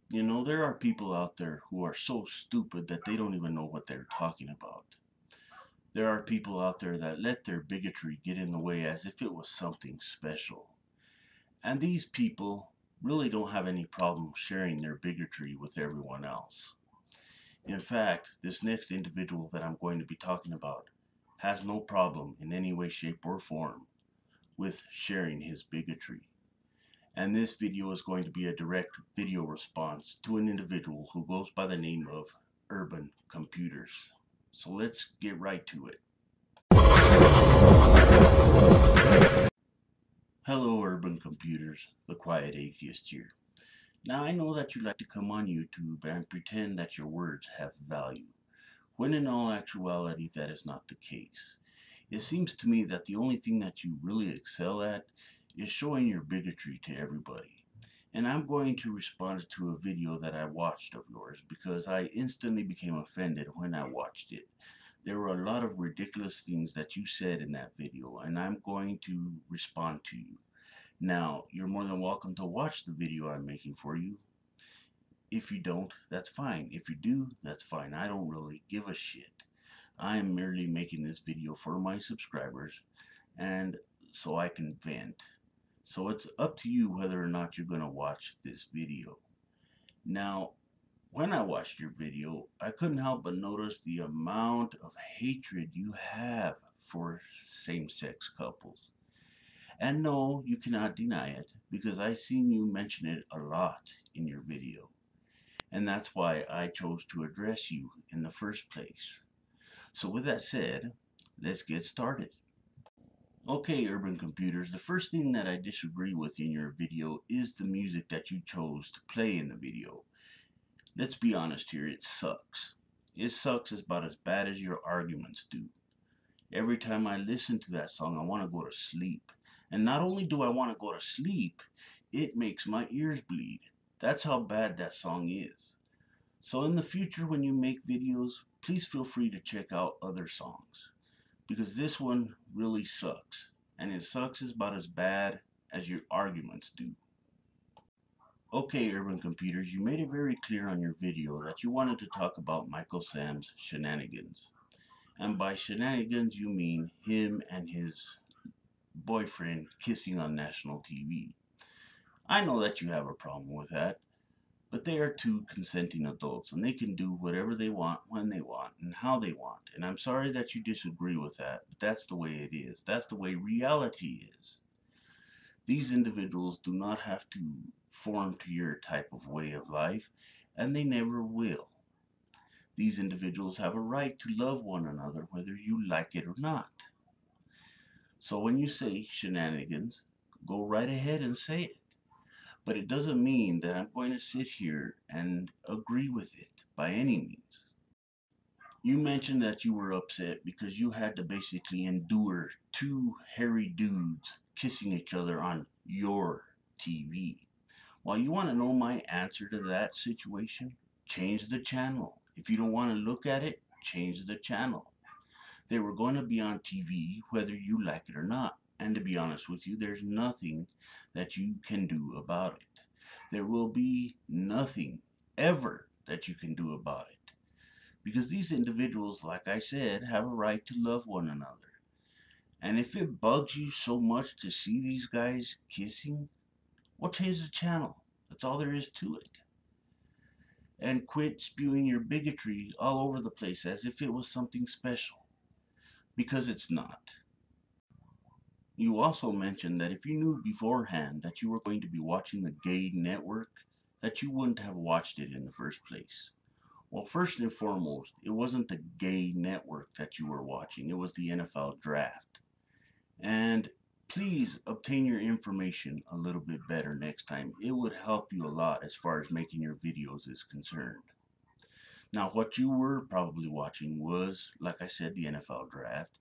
You know, there are people out there who are so stupid that they don't even know what they're talking about. There are people out there that let their bigotry get in the way as if it was something special. And these people really don't have any problem sharing their bigotry with everyone else. In fact, this next individual that I'm going to be talking about has no problem in any way, shape, or form with sharing his bigotry. And this video is going to be a direct video response to an individual who goes by the name of Urban Computers. So let's get right to it. Hello, Urban Computers, the quiet atheist here. Now, I know that you like to come on YouTube and pretend that your words have value, when in all actuality that is not the case. It seems to me that the only thing that you really excel at is showing your bigotry to everybody. And I'm going to respond to a video that I watched of yours because I instantly became offended when I watched it. There were a lot of ridiculous things that you said in that video, and I'm going to respond to you. Now, you're more than welcome to watch the video I'm making for you. If you don't, that's fine. If you do, that's fine. I don't really give a shit. I am merely making this video for my subscribers and so I can vent. So it's up to you whether or not you're going to watch this video. Now, when I watched your video, I couldn't help but notice the amount of hatred you have for same-sex couples. And no, you cannot deny it, because I've seen you mention it a lot in your video. And that's why I chose to address you in the first place. So with that said, let's get started. Okay, Urban Computers, the first thing that I disagree with in your video is the music that you chose to play in the video. Let's be honest here, it sucks. It sucks about as bad as your arguments do. Every time I listen to that song, I want to go to sleep. And not only do I want to go to sleep, it makes my ears bleed. That's how bad that song is. So in the future when you make videos, please feel free to check out other songs, because this one really sucks, and it sucks about as bad as your arguments do. Okay, Urban Computers, you made it very clear on your video that you wanted to talk about Michael Sam's shenanigans. And by shenanigans, you mean him and his boyfriend kissing on national TV. I know that you have a problem with that, but they are two consenting adults, and they can do whatever they want, when they want, and how they want. And I'm sorry that you disagree with that, but that's the way it is. That's the way reality is. These individuals do not have to form to your type of way of life, and they never will. These individuals have a right to love one another, whether you like it or not. So when you say shenanigans, go right ahead and say it. But it doesn't mean that I'm going to sit here and agree with it by any means. You mentioned that you were upset because you had to basically endure two hairy dudes kissing each other on your TV. Well, you want to know my answer to that situation? Change the channel. If you don't want to look at it, change the channel. They were going to be on TV whether you like it or not. And to be honest with you, there's nothing that you can do about it. There will be nothing ever that you can do about it. Because these individuals, like I said, have a right to love one another. And if it bugs you so much to see these guys kissing, well, change the channel. That's all there is to it. And quit spewing your bigotry all over the place as if it was something special. Because it's not. You also mentioned that if you knew beforehand that you were going to be watching the gay network, that you wouldn't have watched it in the first place. Well, first and foremost, it wasn't the gay network that you were watching, it was the NFL draft. And please obtain your information a little bit better next time. It would help you a lot as far as making your videos is concerned. Now, what you were probably watching was, like I said, the NFL draft,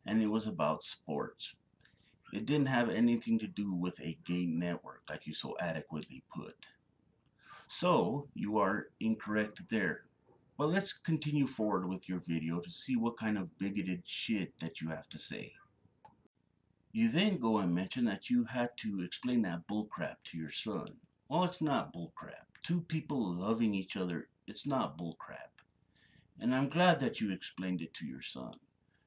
and it was about sports. It didn't have anything to do with a gay network, like you so adequately put. So, you are incorrect there. But let's continue forward with your video to see what kind of bigoted shit that you have to say. You then go and mention that you had to explain that bullcrap to your son. Well, it's not bullcrap. Two people loving each other, it's not bullcrap. And I'm glad that you explained it to your son,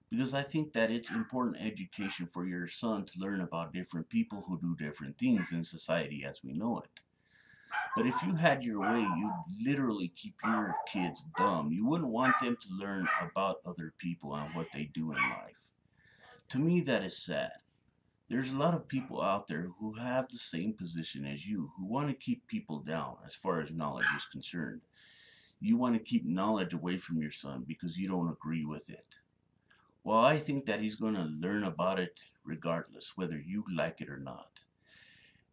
because I think that it's important education for your son to learn about different people who do different things in society as we know it. But if you had your way, you'd literally keep your kids dumb. You wouldn't want them to learn about other people and what they do in life. To me, that is sad. There's a lot of people out there who have the same position as you, who want to keep people down as far as knowledge is concerned. You want to keep knowledge away from your son because you don't agree with it. Well, I think that he's going to learn about it regardless, whether you like it or not.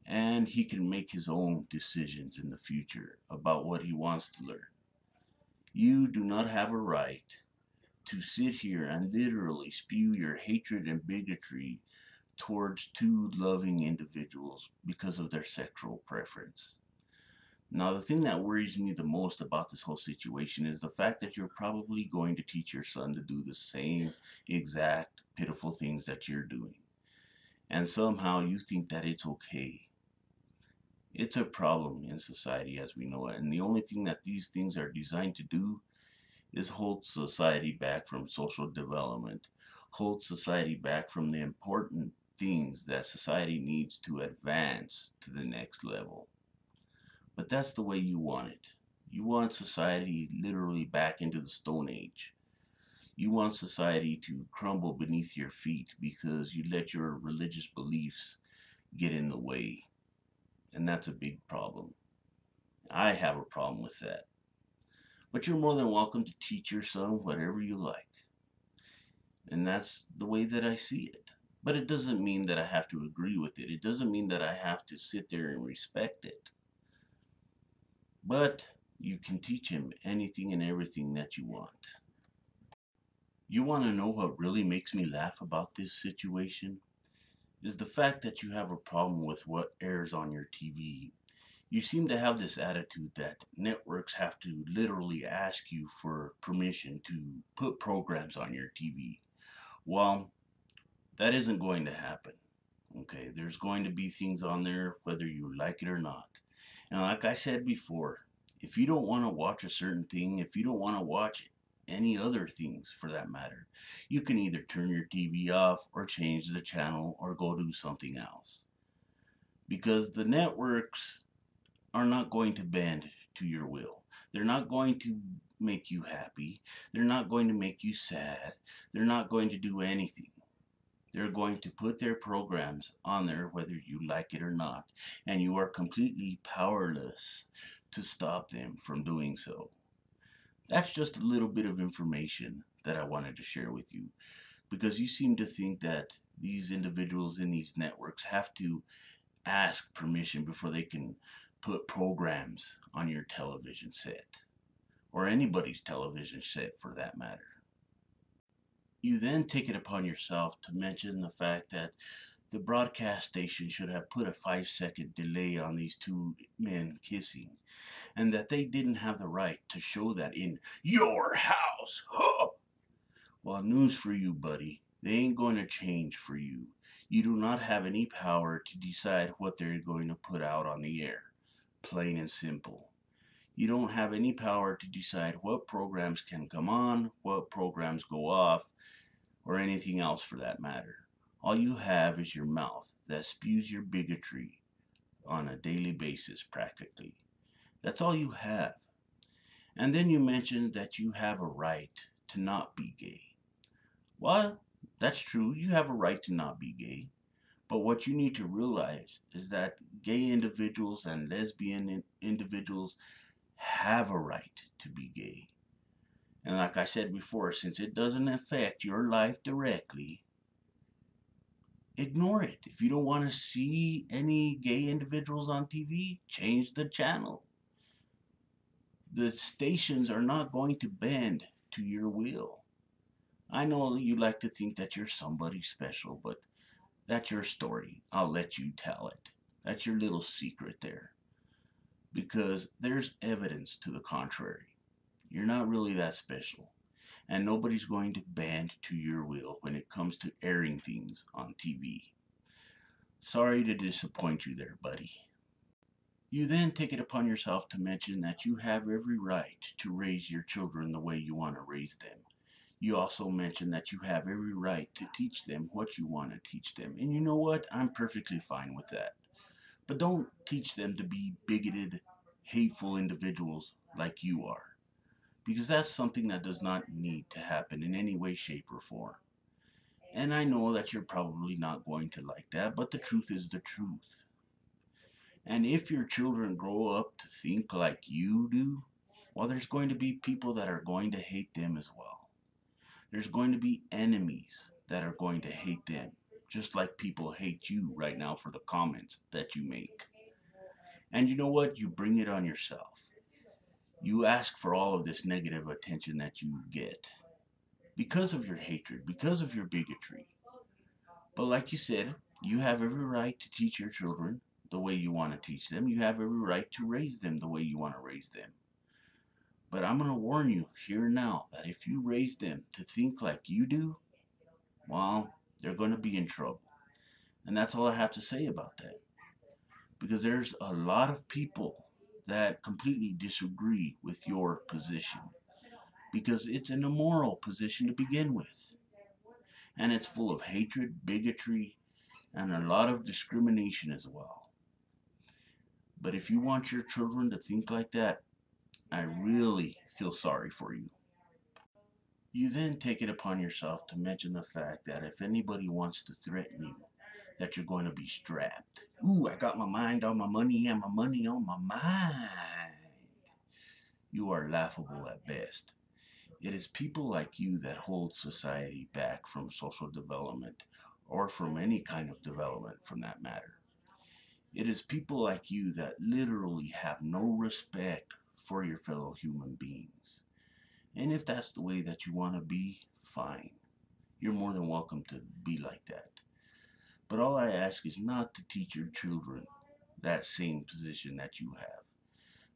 And he can make his own decisions in the future about what he wants to learn. You do not have a right to sit here and literally spew your hatred and bigotry towards two loving individuals because of their sexual preference. Now, the thing that worries me the most about this whole situation is the fact that you're probably going to teach your son to do the same exact pitiful things that you're doing. And somehow you think that it's okay. It's a problem in society as we know it. And the only thing that these things are designed to do is hold society back from social development, hold society back from the important things that society needs to advance to the next level. But that's the way you want it. You want society literally back into the Stone Age. You want society to crumble beneath your feet because you let your religious beliefs get in the way. And that's a big problem. I have a problem with that. But you're more than welcome to teach your son whatever you like. And that's the way that I see it. But it doesn't mean that I have to agree with it. It doesn't mean that I have to sit there and respect it. But you can teach him anything and everything that you want. You want to know what really makes me laugh about this situation? Is the fact that you have a problem with what airs on your TV. You seem to have this attitude that networks have to literally ask you for permission to put programs on your TV. Well, that isn't going to happen. Okay, there's going to be things on there whether you like it or not. And like I said before, if you don't want to watch a certain thing, if you don't want to watch any other things for that matter, you can either turn your TV off or change the channel or go do something else. Because the networks are not going to bend to your will. They're not going to make you happy. They're not going to make you sad. They're not going to do anything. They're going to put their programs on there whether you like it or not. And you are completely powerless to stop them from doing so. That's just a little bit of information that I wanted to share with you. Because you seem to think that these individuals in these networks have to ask permission before they can put programs on your television set. Or anybody's television set for that matter. You then take it upon yourself to mention the fact that the broadcast station should have put a 5-second delay on these two men kissing, and that they didn't have the right to show that in your house. Huh! Well, news for you, buddy. They ain't going to change for you. You do not have any power to decide what they're going to put out on the air. Plain and simple. You don't have any power to decide what programs can come on, what programs go off, or anything else for that matter. All you have is your mouth that spews your bigotry on a daily basis practically. That's all you have. And then you mentioned that you have a right to not be gay. Well, that's true. You have a right to not be gay. But what you need to realize is that gay individuals and lesbian individuals have a right to be gay. And like I said before, since it doesn't affect your life directly, ignore it. If you don't want to see any gay individuals on TV, change the channel. The stations are not going to bend to your will. I know you like to think that you're somebody special, but that's your story. I'll let you tell it. That's your little secret there. Because there's evidence to the contrary. You're not really that special. And nobody's going to bend to your will when it comes to airing things on TV. Sorry to disappoint you there, buddy. You then take it upon yourself to mention that you have every right to raise your children the way you want to raise them. You also mention that you have every right to teach them what you want to teach them. And you know what? I'm perfectly fine with that. But don't teach them to be bigoted, hateful individuals like you are. Because that's something that does not need to happen in any way, shape, or form. And I know that you're probably not going to like that, but the truth is the truth. And if your children grow up to think like you do, well, there's going to be people that are going to hate them as well. There's going to be enemies that are going to hate them, just like people hate you right now for the comments that you make. And you know what? You bring it on yourself. You ask for all of this negative attention that you get because of your hatred, because of your bigotry. But like you said, you have every right to teach your children the way you want to teach them. You have every right to raise them the way you want to raise them. But I'm going to warn you here and now that if you raise them to think like you do, well, they're going to be in trouble. And that's all I have to say about that. Because there's a lot of people that completely disagree with your position. Because it's an immoral position to begin with. And it's full of hatred, bigotry, and a lot of discrimination as well. But if you want your children to think like that, I really feel sorry for you. You then take it upon yourself to mention the fact that if anybody wants to threaten you, that you're going to be strapped. Ooh, I got my mind on my money and my money on my mind. You are laughable at best. It is people like you that hold society back from social development or from any kind of development from that matter. It is people like you that literally have no respect for your fellow human beings. And if that's the way that you want to be, fine. You're more than welcome to be like that. But all I ask is not to teach your children that same position that you have.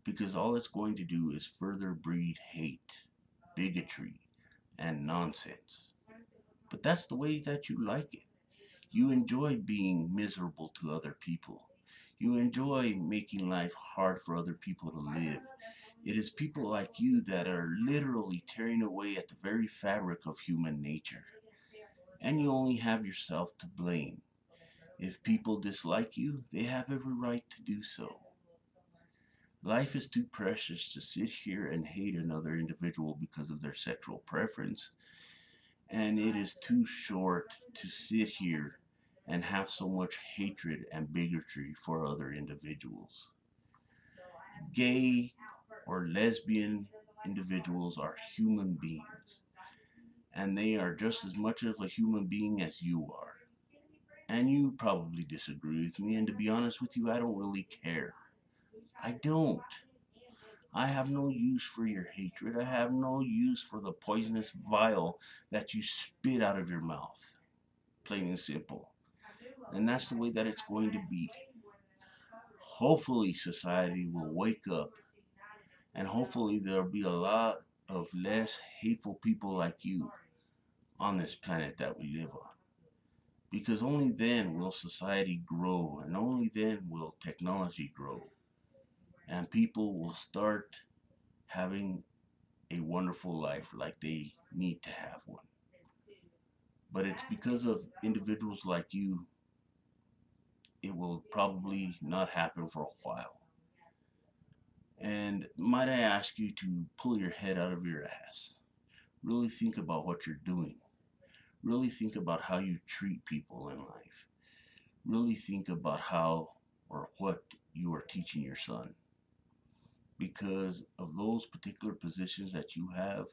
Because all it's going to do is further breed hate, bigotry, and nonsense. But that's the way that you like it. You enjoy being miserable to other people. You enjoy making life hard for other people to live. It is people like you that are literally tearing away at the very fabric of human nature. And you only have yourself to blame. If people dislike you, they have every right to do so. Life is too precious to sit here and hate another individual because of their sexual preference, and it is too short to sit here and have so much hatred and bigotry for other individuals. Gay or lesbian individuals are human beings, and they are just as much of a human being as you are. And you probably disagree with me, and to be honest with you, I don't really care. I don't. I have no use for your hatred. I have no use for the poisonous vial that you spit out of your mouth. Plain and simple. And that's the way that it's going to be. Hopefully, society will wake up, and hopefully, there'll be a lot of less hateful people like you on this planet that we live on. Because only then will society grow, and only then will technology grow, and people will start having a wonderful life like they need to have one. But it's because of individuals like you, it will probably not happen for a while. And might I ask you to pull your head out of your ass? Really think about what you're doing. Really think about how you treat people in life. Really think about how or what you are teaching your son. Because of those particular positions that you have,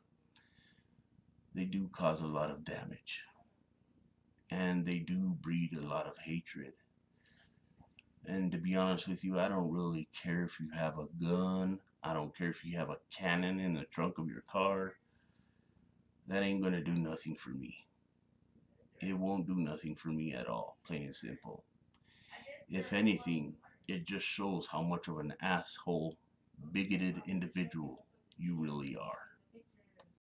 they do cause a lot of damage. And they do breed a lot of hatred. And to be honest with you, I don't really care if you have a gun. I don't care if you have a cannon in the trunk of your car. That ain't gonna do nothing for me. It won't do nothing for me at all, plain and simple. If anything, it just shows how much of an asshole, bigoted individual you really are.